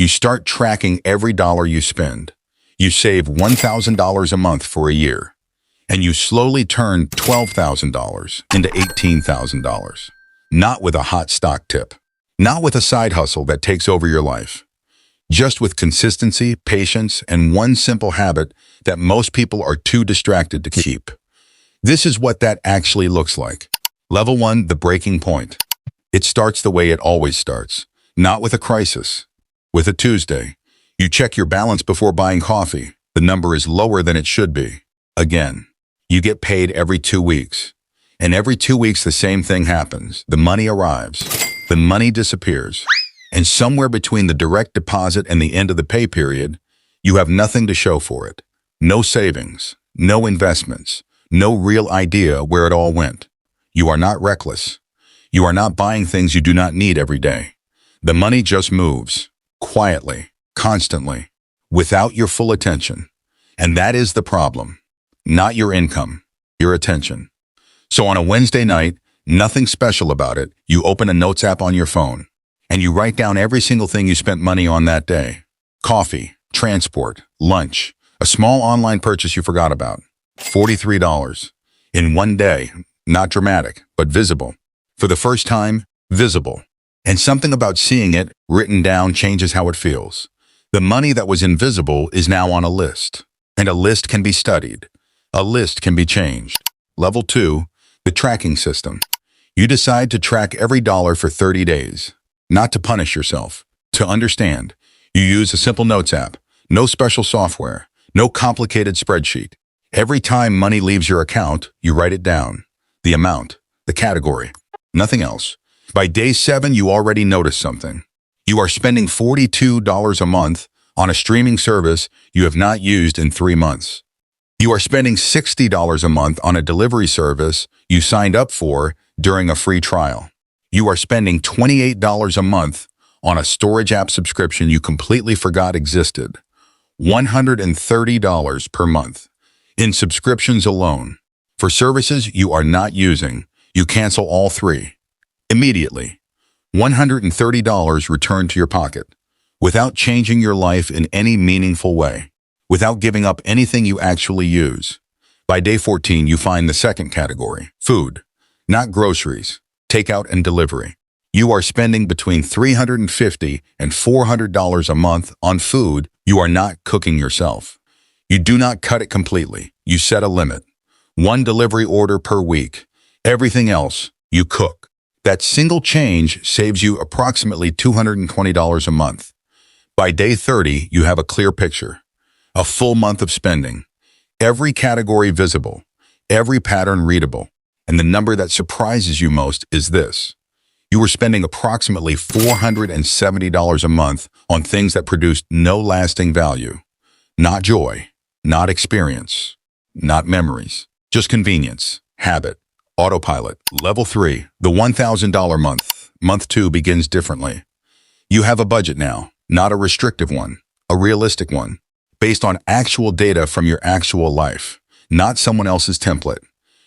start tracking every dollar you spend. You save $1,000 a month for a year, and you slowly turn $12,000 into $18,000. Not with a hot stock tip, not with a side hustle that takes over your life, just with consistency, patience, and one simple habit that most people are too distracted to keep. This is what that actually looks like. Level 1, the breaking point. It starts the way it always starts, not with a crisis. With a Tuesday, you check your balance before buying coffee. The number is lower than it should be. Again, you get paid every 2 weeks. And every 2 weeks, the same thing happens. The money arrives. The money disappears. And somewhere between the direct deposit and the end of the pay period, you have nothing to show for it. No savings, no investments, no real idea where it all went. You are not reckless. You are not buying things you do not need every day. The money just moves, quietly, constantly, without your full attention. And that is the problem. Not your income, your attention. So on a Wednesday night, nothing special about it, you open a notes app on your phone, and you write down every single thing you spent money on that day. Coffee, transport, lunch, a small online purchase you forgot about. $43. In one day, not dramatic, but visible. For the first time, visible. And something about seeing it written down changes how it feels. The money that was invisible is now on a list. And a list can be studied. A list can be changed. Level 2, the tracking system. You decide to track every dollar for 30 days. Not to punish yourself, to understand. You use a simple notes app, no special software, no complicated spreadsheet. Every time money leaves your account, you write it down. The amount, the category, nothing else. By day 7, you already notice something. You are spending $42 a month on a streaming service you have not used in 3 months. You are spending $60 a month on a delivery service you signed up for during a free trial. You are spending $28 a month on a storage app subscription you completely forgot existed. $130 per month in subscriptions alone. For services you are not using, you cancel all 3. Immediately, $130 returned to your pocket, without changing your life in any meaningful way, without giving up anything you actually use. By day 14, you find the second category, food, not groceries, takeout and delivery. You are spending between $350 and $400 a month on food you are not cooking yourself. You do not cut it completely. You set a limit. 1 delivery order per week. Everything else, you cook. That single change saves you approximately $220 a month. By day 30, you have a clear picture. A full month of spending. Every category visible. Every pattern readable. And the number that surprises you most is this. You were spending approximately $470 a month on things that produced no lasting value. Not joy, not experience, not memories. Just convenience, habit, autopilot. Level 3, the $1,000 month. Month 2 begins differently. You have a budget now, not a restrictive one, a realistic one, based on actual data from your actual life, not someone else's template.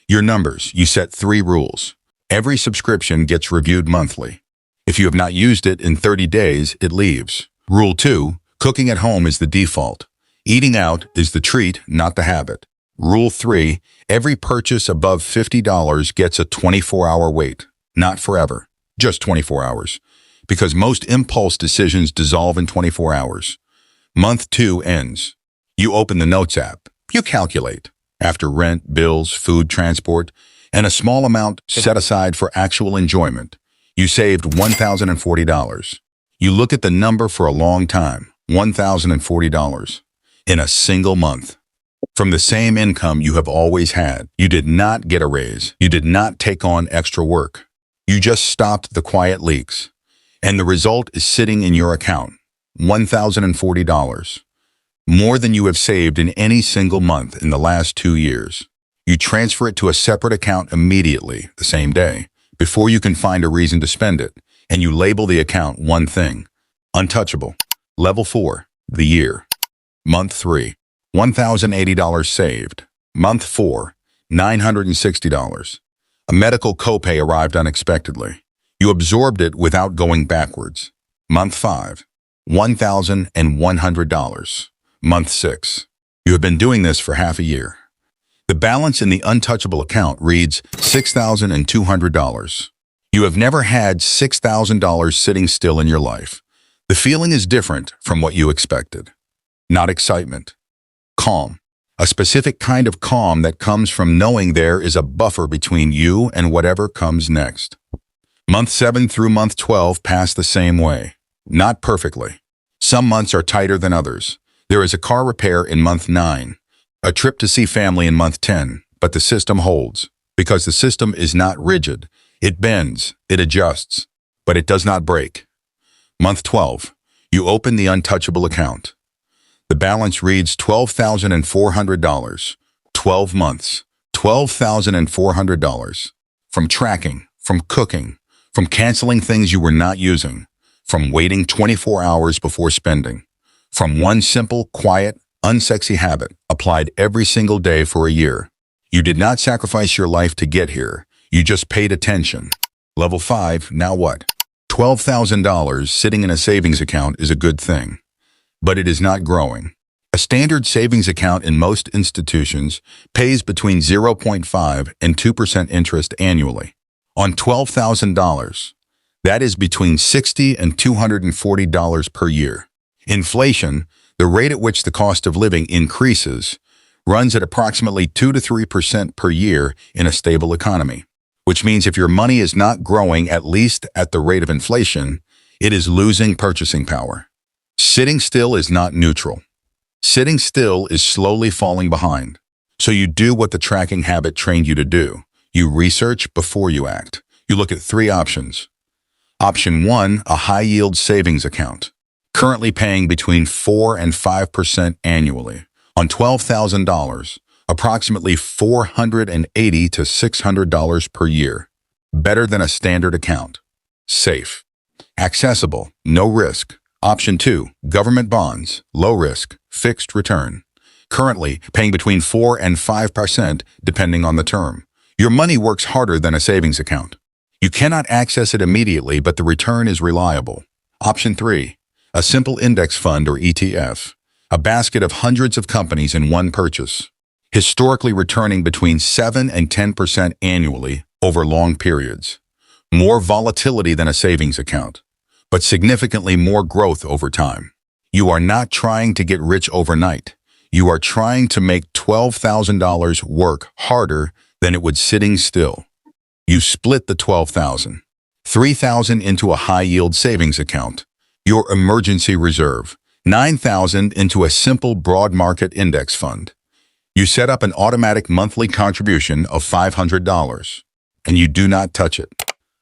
Your numbers, you set 3 rules. Every subscription gets reviewed monthly. If you have not used it in 30 days, it leaves. Rule 2, cooking at home is the default. Eating out is the treat, not the habit. Rule 3, every purchase above $50 gets a 24-hour wait. Not forever, just 24 hours. Because most impulse decisions dissolve in 24 hours. Month 2 ends. You open the Notes app. You calculate. After rent, bills, food, transport, and a small amount set aside for actual enjoyment, you saved $1,040. You look at the number for a long time, $1,040, in a single month. From the same income you have always had. You did not get a raise. You did not take on extra work. You just stopped the quiet leaks. And the result is sitting in your account, $1,040. More than you have saved in any single month in the last 2 years. You transfer it to a separate account immediately, the same day, before you can find a reason to spend it, and you label the account one thing, untouchable. Level 4, the year. Month 3, $1,080 saved. Month 4, $960. A medical copay arrived unexpectedly. You absorbed it without going backwards. Month 5, $1,100. Month 6. You have been doing this for half a year. The balance in the untouchable account reads $6,200. You have never had $6,000 sitting still in your life. The feeling is different from what you expected. Not excitement. Calm. A specific kind of calm that comes from knowing there is a buffer between you and whatever comes next. Month 7 through month 12 pass the same way. Not perfectly. Some months are tighter than others. There is a car repair in month 9, a trip to see family in month 10, but the system holds. Because the system is not rigid. It bends, it adjusts, but it does not break. Month 12, you open the untouchable account. The balance reads $12,400. 12 months, $12,400. From tracking, from cooking, from canceling things you were not using, from waiting 24 hours before spending, from one simple, quiet, unsexy habit applied every single day for a year. You did not sacrifice your life to get here. You just paid attention. Level 5, now what? $12,000 sitting in a savings account is a good thing, but it is not growing. A standard savings account in most institutions pays between 0.5 and 2% interest annually. On $12,000, that is between $60 and $240 per year. Inflation, the rate at which the cost of living increases, runs at approximately 2 to 3% per year in a stable economy, which means if your money is not growing at least at the rate of inflation, it is losing purchasing power. Sitting still is not neutral. Sitting still is slowly falling behind. So you do what the tracking habit trained you to do. You research before you act. You look at 3 options. Option 1, a high-yield savings account, currently paying between 4 and 5% annually. On $12,000, approximately $480 to $600 per year. Better than a standard account. Safe. Accessible, no risk. Option 2, government bonds, low risk, fixed return. Currently paying between 4 and 5% depending on the term. Your money works harder than a savings account. You cannot access it immediately, but the return is reliable. Option 3, a simple index fund or ETF, a basket of hundreds of companies in one purchase, historically returning between 7 and 10% annually over long periods. More volatility than a savings account, but significantly more growth over time. You are not trying to get rich overnight. You are trying to make $12,000 work harder than it would sitting still. You split the $12,000, $3,000 into a high-yield savings account, your emergency reserve, $9,000 into a simple broad market index fund. You set up an automatic monthly contribution of $500, and you do not touch it.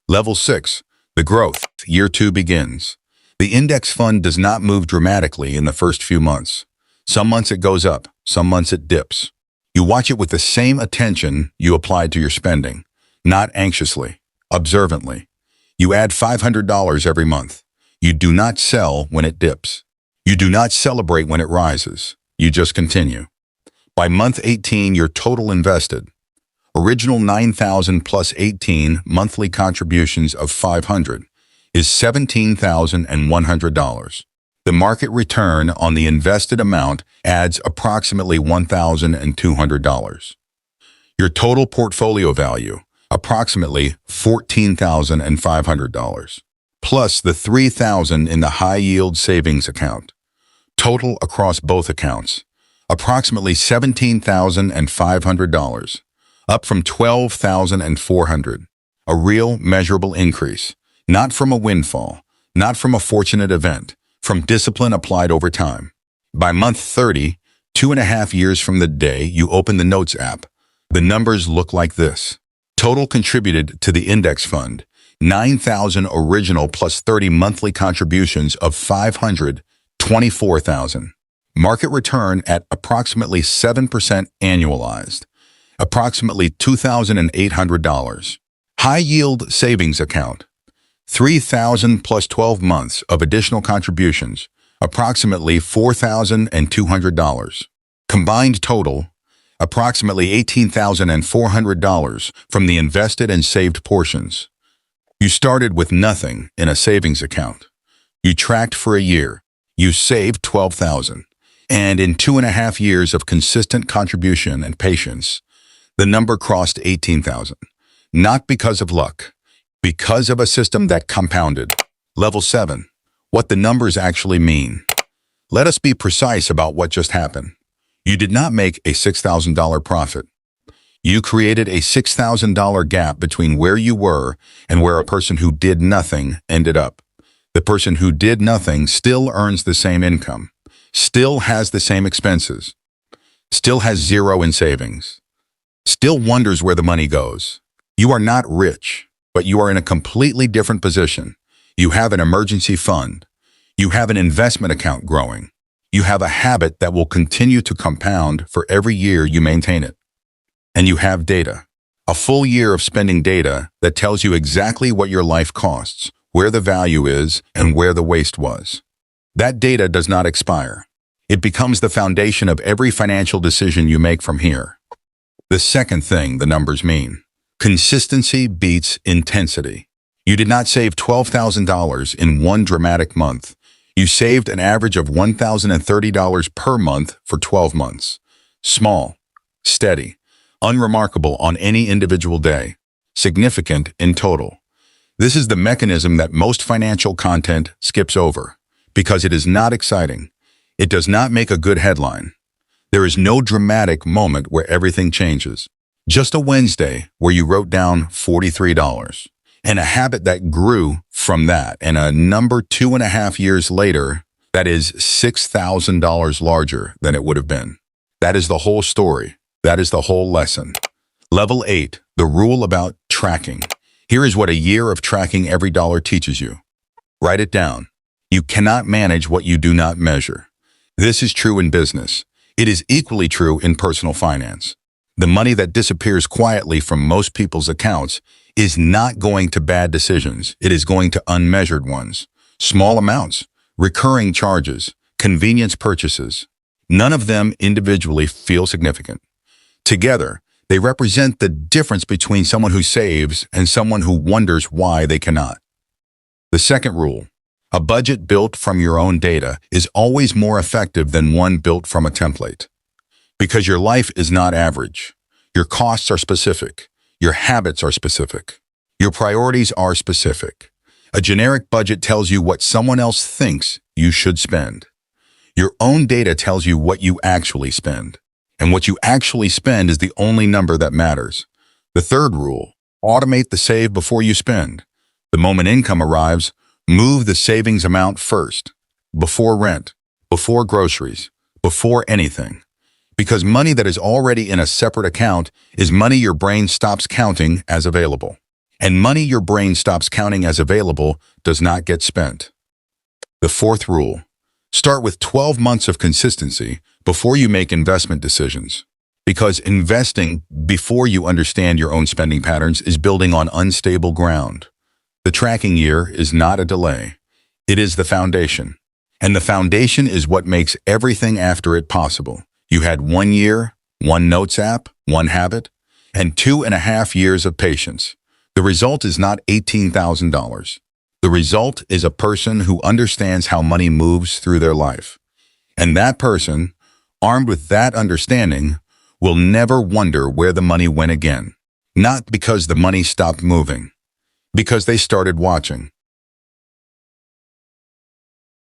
Level 6, the growth. Year 2 begins. The index fund does not move dramatically in the first few months. Some months it goes up, some months it dips. You watch it with the same attention you applied to your spending, not anxiously, observantly. You add $500 every month. You do not sell when it dips. You do not celebrate when it rises. You just continue. By month 18, your total invested. Original $9,000 plus 18 monthly contributions of $500 is $17,100. The market return on the invested amount adds approximately $1,200. Your total portfolio value, approximately $14,500, plus the $3,000 in the high-yield savings account. Total across both accounts, approximately $17,500, up from $12,400. A real measurable increase, not from a windfall, not from a fortunate event, from discipline applied over time. By month 30, 2.5 years from the day you open the Notes app, the numbers look like this. Total contributed to the index fund, $9,000 original plus 30 monthly contributions of $500, $24,000. Market return at approximately 7% annualized, approximately $2,800. High-yield savings account, $3,000 plus 12 months of additional contributions, approximately $4,200. Combined total, approximately $18,400 from the invested and saved portions. You started with nothing in a savings account. You tracked for a year. You saved $12,000. And in 2.5 years of consistent contribution and patience, the number crossed $18,000. Not because of luck, because of a system that compounded. Level 7. What the numbers actually mean. Let us be precise about what just happened. You did not make a $6,000 profit. You created a $6,000 gap between where you were and where a person who did nothing ended up. The person who did nothing still earns the same income, still has the same expenses, still has zero in savings, still wonders where the money goes. You are not rich, but you are in a completely different position. You have an emergency fund. You have an investment account growing. You have a habit that will continue to compound for every year you maintain it. And you have data, a full year of spending data that tells you exactly what your life costs, where the value is, and where the waste was. That data does not expire. It becomes the foundation of every financial decision you make from here. The second thing the numbers mean. Consistency beats intensity. You did not save $12,000 in one dramatic month. You saved an average of $1,030 per month for 12 months. Small, steady, unremarkable on any individual day, significant in total. This is the mechanism that most financial content skips over, because it is not exciting. It does not make a good headline. There is no dramatic moment where everything changes. Just a Wednesday where you wrote down $43, and a habit that grew from that, and a number 2.5 years later that is $6,000 larger than it would have been. That is the whole story. That is the whole lesson. Level 8, the rule about tracking. Here is what a year of tracking every dollar teaches you. Write it down. You cannot manage what you do not measure. This is true in business. It is equally true in personal finance. The money that disappears quietly from most people's accounts is not going to bad decisions. It is going to unmeasured ones. Small amounts, recurring charges, convenience purchases. None of them individually feel significant. Together, they represent the difference between someone who saves and someone who wonders why they cannot. The second rule, a budget built from your own data is always more effective than one built from a template. Because your life is not average. Your costs are specific. Your habits are specific. Your priorities are specific. A generic budget tells you what someone else thinks you should spend. Your own data tells you what you actually spend. And what you actually spend is the only number that matters. The third rule, automate the save before you spend. The moment income arrives, move the savings amount first, before rent, before groceries, before anything. Because money that is already in a separate account is money your brain stops counting as available. And money your brain stops counting as available does not get spent. The fourth rule, start with 12 months of consistency before you make investment decisions. Because investing before you understand your own spending patterns is building on unstable ground. The tracking year is not a delay. It is the foundation. And the foundation is what makes everything after it possible. You had 1 year, 1 notes app, 1 habit, and 2.5 years of patience. The result is not $18,000. The result is a person who understands how money moves through their life. And that person, armed with that understanding, will never wonder where the money went again. Not because the money stopped moving, because they started watching.